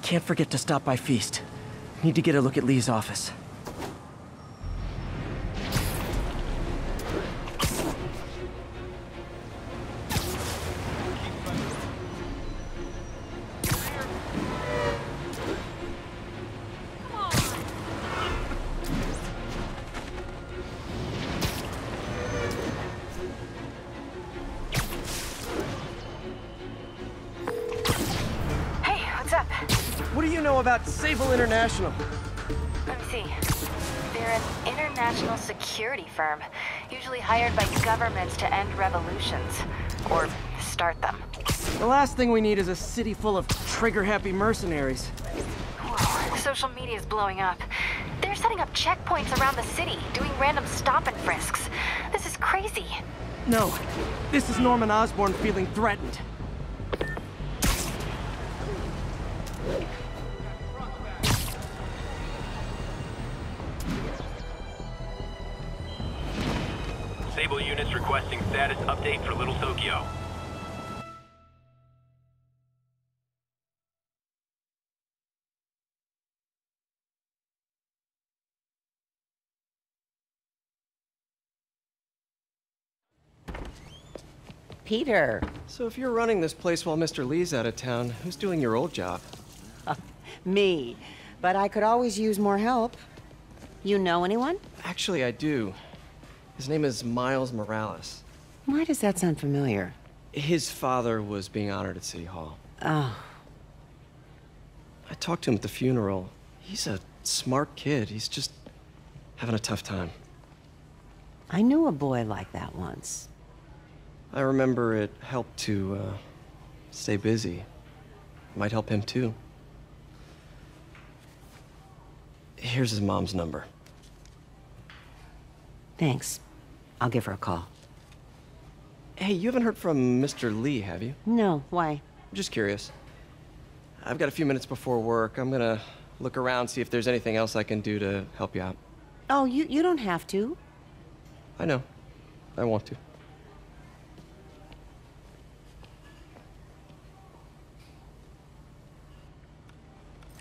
Can't forget to stop by Feast. Need to get a look at Lee's office. What do you know about Sable International? Let me see. They're an international security firm, usually hired by governments to end revolutions. Or start them. The last thing we need is a city full of trigger-happy mercenaries. Whoa, social media is blowing up. They're setting up checkpoints around the city, doing random stop and frisks. This is crazy. No, this is Norman Osborn feeling threatened. Sable units requesting status update for Little Tokyo. Peter. So if you're running this place while Mr. Lee's out of town, who's doing your old job? Me. But I could always use more help. You know anyone? Actually, I do. His name is Miles Morales. Why does that sound familiar? His father was being honored at City Hall. Oh. I talked to him at the funeral. He's a smart kid. He's just having a tough time. I knew a boy like that once. I remember it helped to, stay busy. Might help him, too. Here's his mom's number. Thanks. I'll give her a call. Hey, you haven't heard from Mr. Lee, have you? No, why? Just curious. I've got a few minutes before work. I'm gonna look around, see if there's anything else I can do to help you out. Oh, you don't have to. I know. I want to.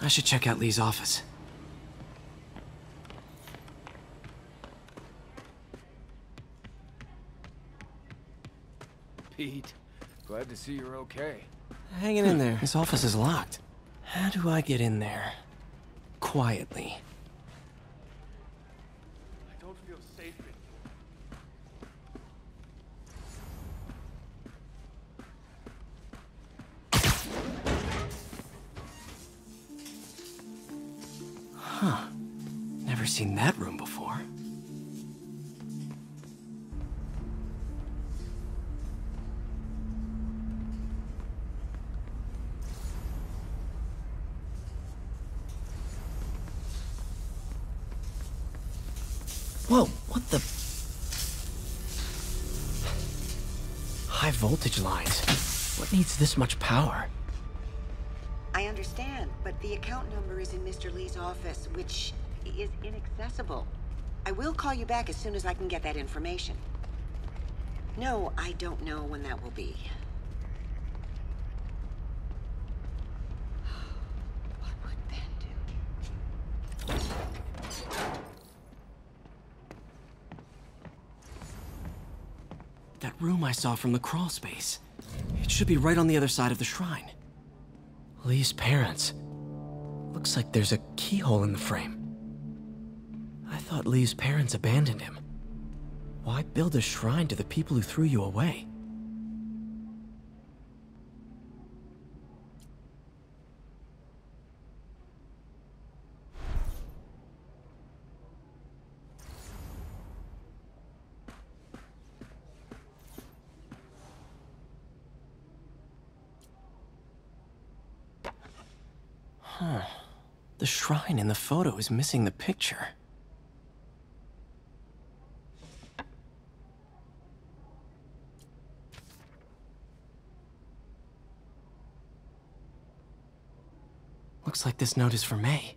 I should check out Lee's office. Pete, glad to see you're okay. Hanging in there. His office is locked. How do I get in there? Quietly. I don't feel safe in Huh. Never seen that room before. Whoa, what the? High voltage lines. What needs this much power? I understand, but the account number is in Mr. Lee's office, which is inaccessible. I will call you back as soon as I can get that information. No, I don't know when that will be. What would Ben do? That room I saw from the crawl space. It should be right on the other side of the shrine. Lee's parents. Looks like there's a keyhole in the frame. I thought Lee's parents abandoned him. Why build a shrine to the people who threw you away? Huh. The shrine in the photo is missing the picture. Looks like this note is for May.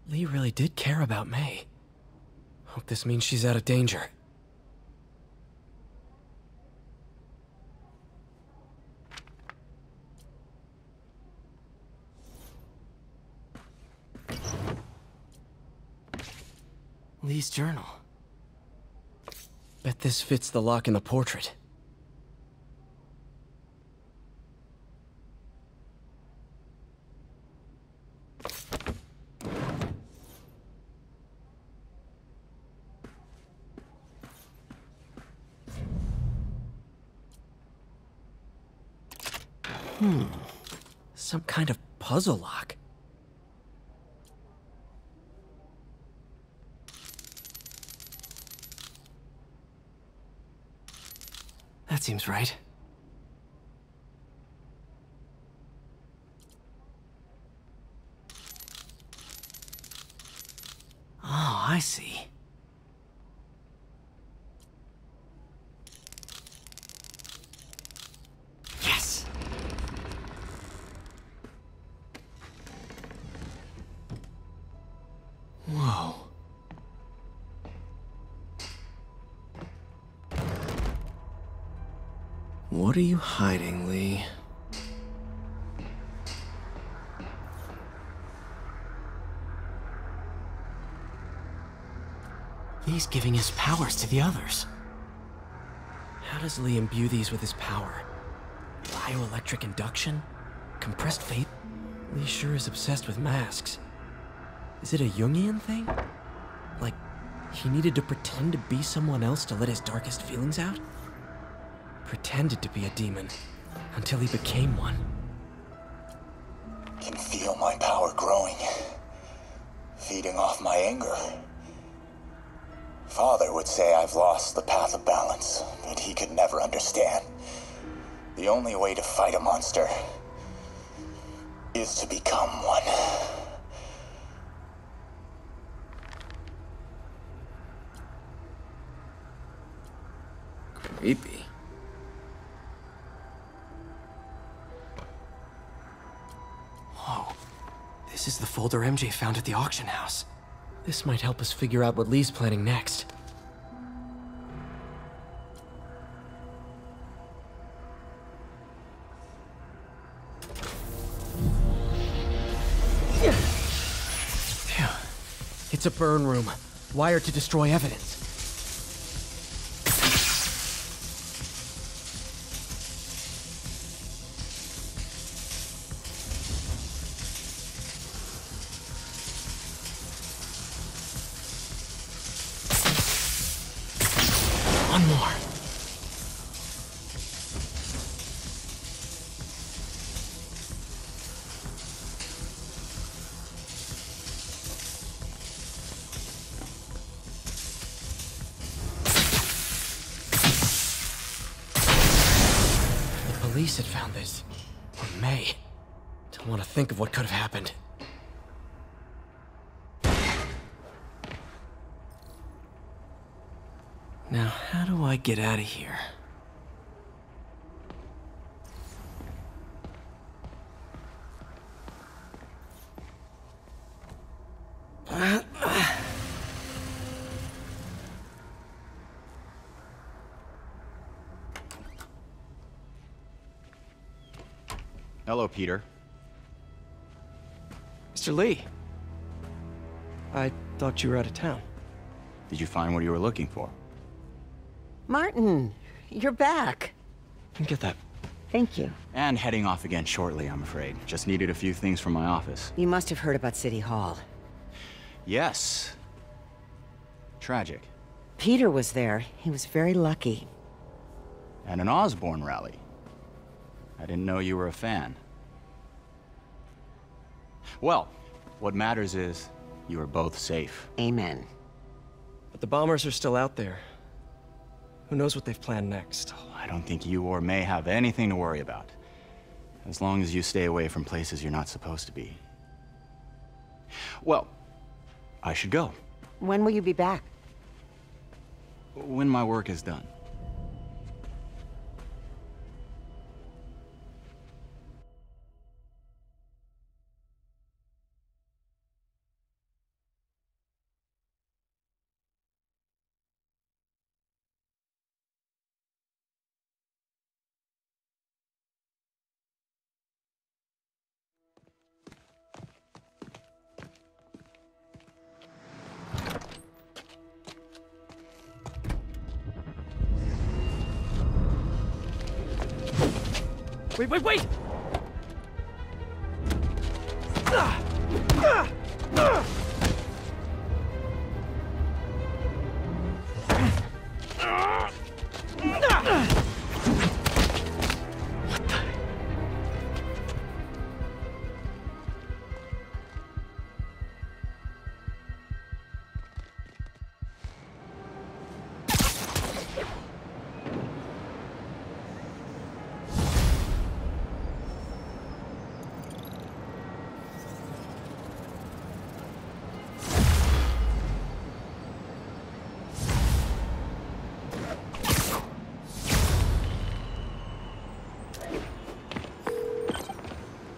Lee really did care about May. Hope this means she's out of danger. Lee's journal. Bet this fits the lock in the portrait. Some kind of puzzle lock. That seems right. Oh, I see. Yes! Whoa. What are you hiding, Lee? Lee's giving his powers to the others. How does Lee imbue these with his power? Bioelectric induction? Compressed faith? Lee sure is obsessed with masks. Is it a Jungian thing? Like, he needed to pretend to be someone else to let his darkest feelings out? Pretended to be a demon, until he became one. Can feel my power growing, feeding off my anger. Father would say I've lost the path of balance, but he could never understand. The only way to fight a monster is to become one. Creepy. Whoa. This is the folder MJ found at the auction house. This might help us figure out what Lee's planning next. Phew. It's a burn room, wired to destroy evidence. One more. The police had found this. Or may. Don't want to think of what could have happened. Now, how do I get out of here? Hello, Peter. Mr. Lee. I thought you were out of town. Did you find what you were looking for? Martin, you're back. Get that. Thank you. And heading off again shortly, I'm afraid. Just needed a few things from my office. You must have heard about City Hall. Yes. Tragic. Peter was there. He was very lucky. And an Osborne rally. I didn't know you were a fan. Well, what matters is you are both safe. Amen. But the bombers are still out there. Who knows what they've planned next? I don't think you or May have anything to worry about. As long as you stay away from places you're not supposed to be. Well, I should go. When will you be back? When my work is done. Wait!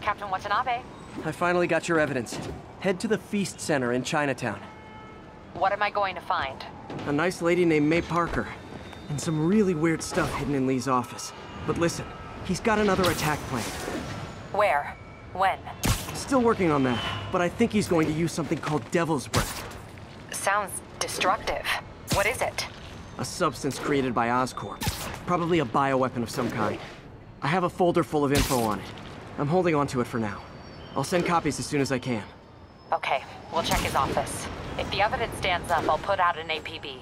Captain Watanabe, I finally got your evidence. Head to the Feast Center in Chinatown. what am I going to find? A nice lady named May Parker. And some really weird stuff hidden in Lee's office. But listen, he's got another attack planned. Where? When? Still working on that, but I think he's going to use something called Devil's Breath. Sounds destructive. What is it? A substance created by Oscorp. Probably a bioweapon of some kind. I have a folder full of info on it. I'm holding on to it for now. I'll send copies as soon as I can. Okay, we'll check his office. If the evidence stands up, I'll put out an APB.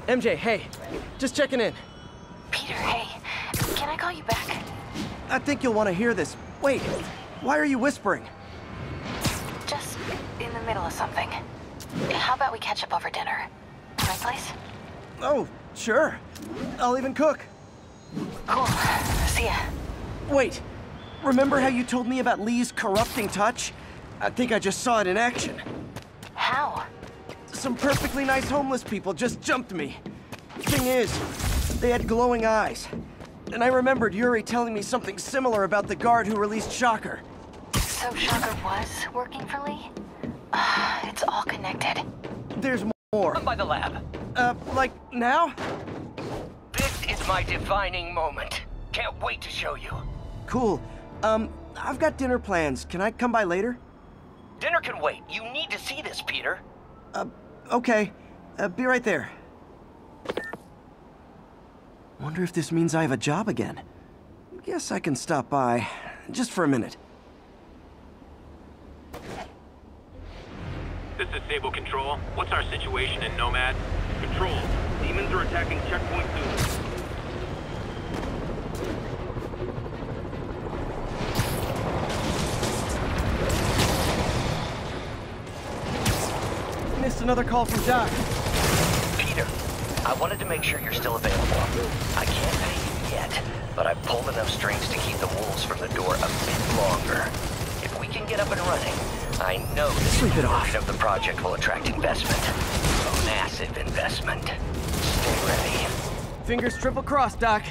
MJ, hey. Just checking in. Peter, hey. Can I call you back? I think you'll want to hear this. Wait, why are you whispering? Just in the middle of something. How about we catch up over dinner? My place? Oh, sure. I'll even cook. Cool. See ya. Wait, remember how you told me about Lee's corrupting touch? I think I just saw it in action. How? Some perfectly nice homeless people just jumped me. Thing is, they had glowing eyes. And I remembered Yuri telling me something similar about the guard who released Shocker. So Shocker was working for Lee? It's all connected. There's more. I'm by the lab. Like now? This is my defining moment. Can't wait to show you. Cool. I've got dinner plans. Can I come by later? Dinner can wait. You need to see this, Peter. Okay. Be right there. Wonder if this means I have a job again. Guess I can stop by, just for a minute. This is Sable Control. What's our situation in Nomad? Control. Demons are attacking Checkpoint 2. Missed another call from Doc. Peter, I wanted to make sure you're still available. I can't pay you yet, but I've pulled enough strings to keep the wolves from the door a bit longer. If we can get up and running, I know this version of the project will attract investment. A massive investment. Stay ready. Fingers triple crossed, Doc.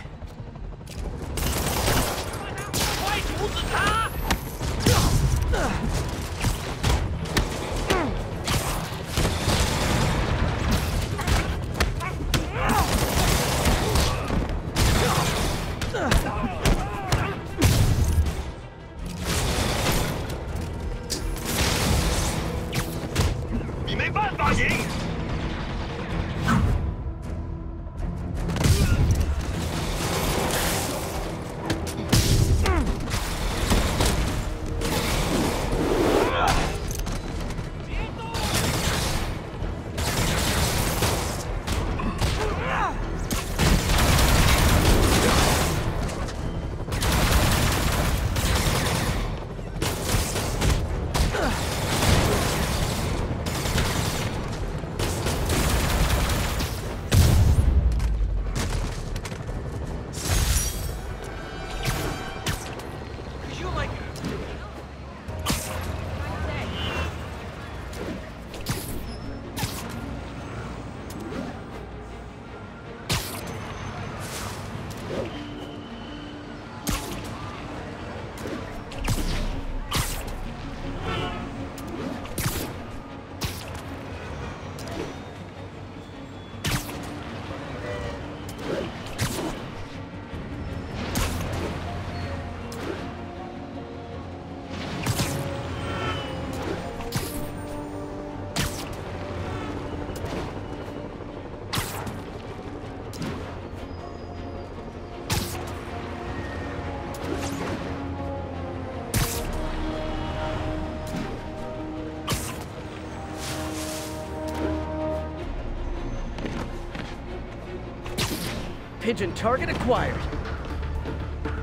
Pigeon target acquired.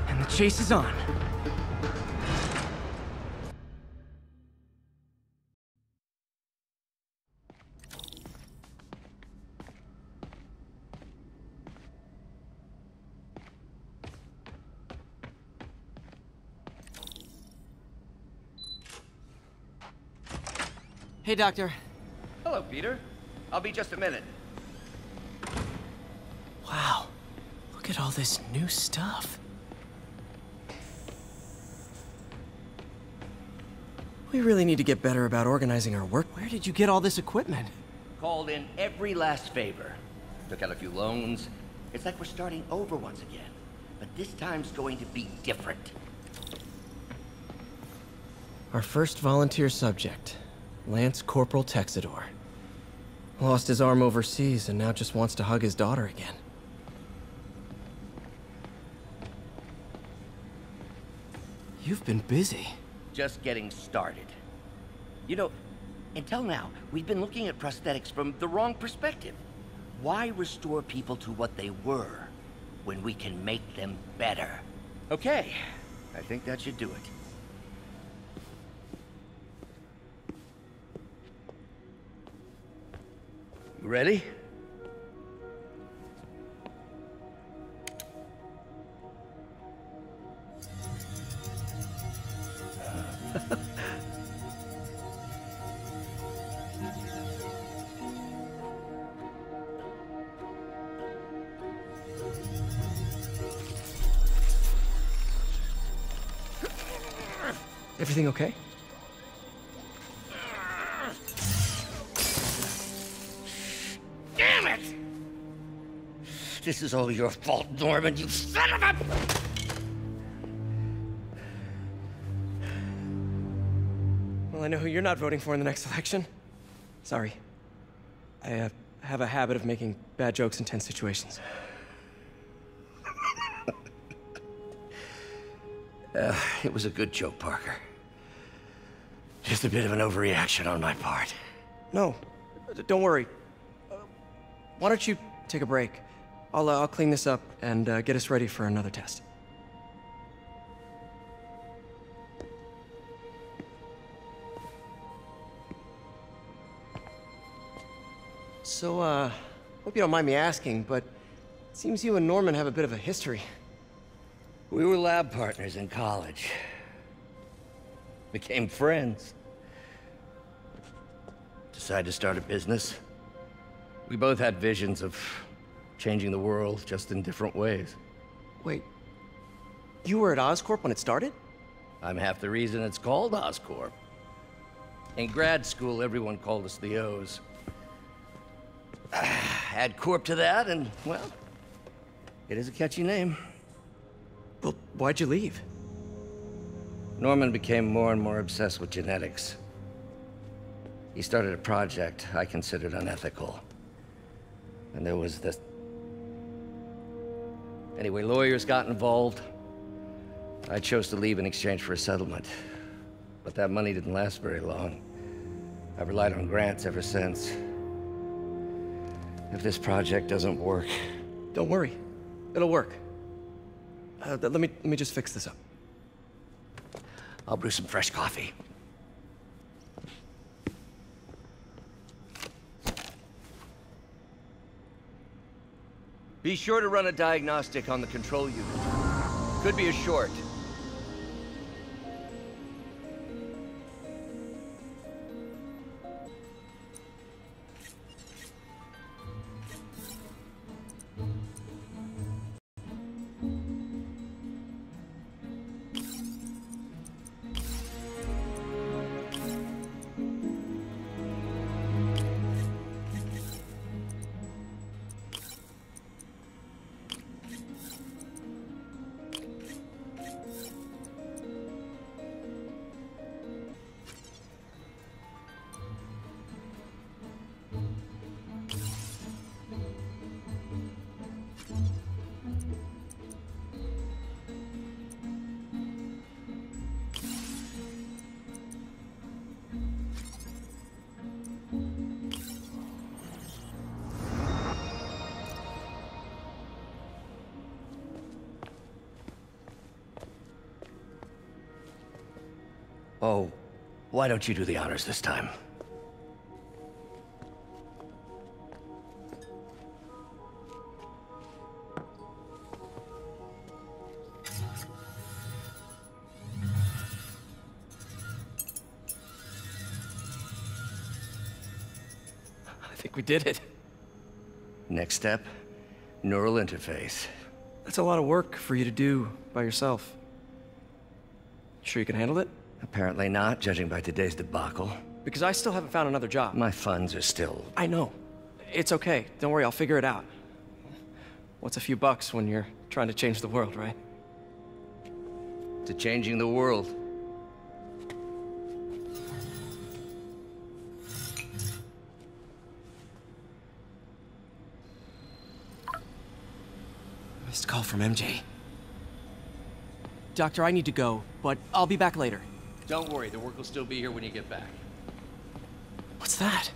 And the chase is on. Hey, Doctor. Hello, Peter. I'll be just a minute. Wow. Look at all this new stuff. We really need to get better about organizing our work. Where did you get all this equipment? Called in every last favor. Took out a few loans. It's like we're starting over once again. But this time's going to be different. Our first volunteer subject, Lance Corporal Texador. Lost his arm overseas and now just wants to hug his daughter again. You've been busy. Just getting started. You know, until now, we've been looking at prosthetics from the wrong perspective. Why restore people to what they were when we can make them better? Okay, I think that should do it. You ready? Everything okay? Damn it! This is all your fault, Norman, you son of a... Well, I know who you're not voting for in the next election. Sorry. I have a habit of making bad jokes in tense situations. It was a good joke, Parker. Just a bit of an overreaction on my part. No, don't worry. Why don't you take a break? I'll clean this up and get us ready for another test. So, hope you don't mind me asking, but it seems you and Norman have a bit of a history. We were lab partners in college. Became friends. Decided to start a business. We both had visions of changing the world, just in different ways. Wait, you were at Oscorp when it started? I'm half the reason it's called Oscorp. In grad school, everyone called us the O's. Add Corp to that, and, well, it is a catchy name. Well, why'd you leave? Norman became more and more obsessed with genetics. He started a project I considered unethical. And there was this... Anyway, lawyers got involved. I chose to leave in exchange for a settlement. But that money didn't last very long. I've relied on grants ever since. If this project doesn't work... Don't worry. It'll work. Let me just fix this up. I'll brew some fresh coffee. Be sure to run a diagnostic on the control unit. Could be a short. Oh, why don't you do the honors this time? I think we did it. Next step, neural interface. That's a lot of work for you to do by yourself. Sure you can handle it? Apparently not, judging by today's debacle. Because I still haven't found another job. My funds are still... I know. It's okay. Don't worry, I'll figure it out. What's a few bucks when you're trying to change the world, right? to changing the world. Missed call from MJ. Doctor, I need to go, but I'll be back later. Don't worry, the work will still be here when you get back. What's that?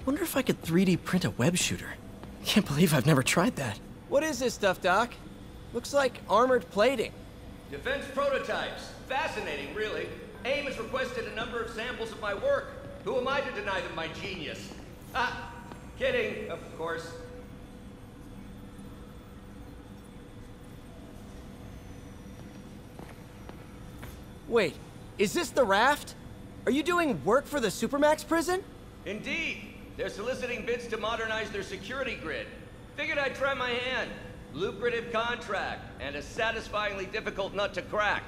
Wonder if I could 3D print a web shooter. Can't believe I've never tried that. What is this stuff, Doc? Looks like armored plating. Defense prototypes. Fascinating, really. AIM has requested a number of samples of my work. Who am I to deny them my genius? Ah, kidding, of course. Wait, is this the raft? Are you doing work for the Supermax prison? Indeed. They're soliciting bids to modernize their security grid. Figured I'd try my hand. Lucrative contract, and a satisfyingly difficult nut to crack.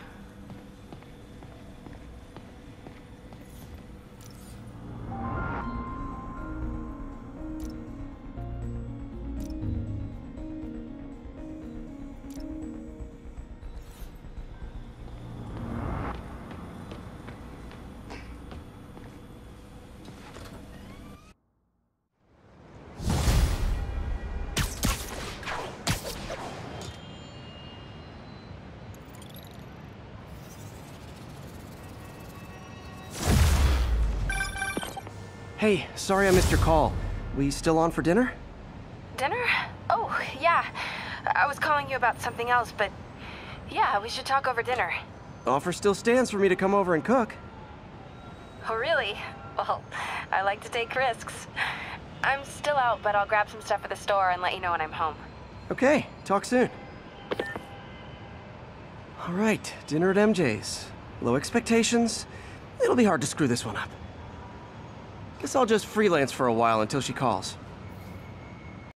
Hey, sorry I missed your call. We still on for dinner? Dinner? Oh, yeah. I was calling you about something else, but yeah, we should talk over dinner. Offer still stands for me to come over and cook. Oh, really? Well, I like to take risks. I'm still out, but I'll grab some stuff at the store and let you know when I'm home. Okay, talk soon. All right, dinner at MJ's. Low expectations. It'll be hard to screw this one up. Guess I'll just freelance for a while until she calls.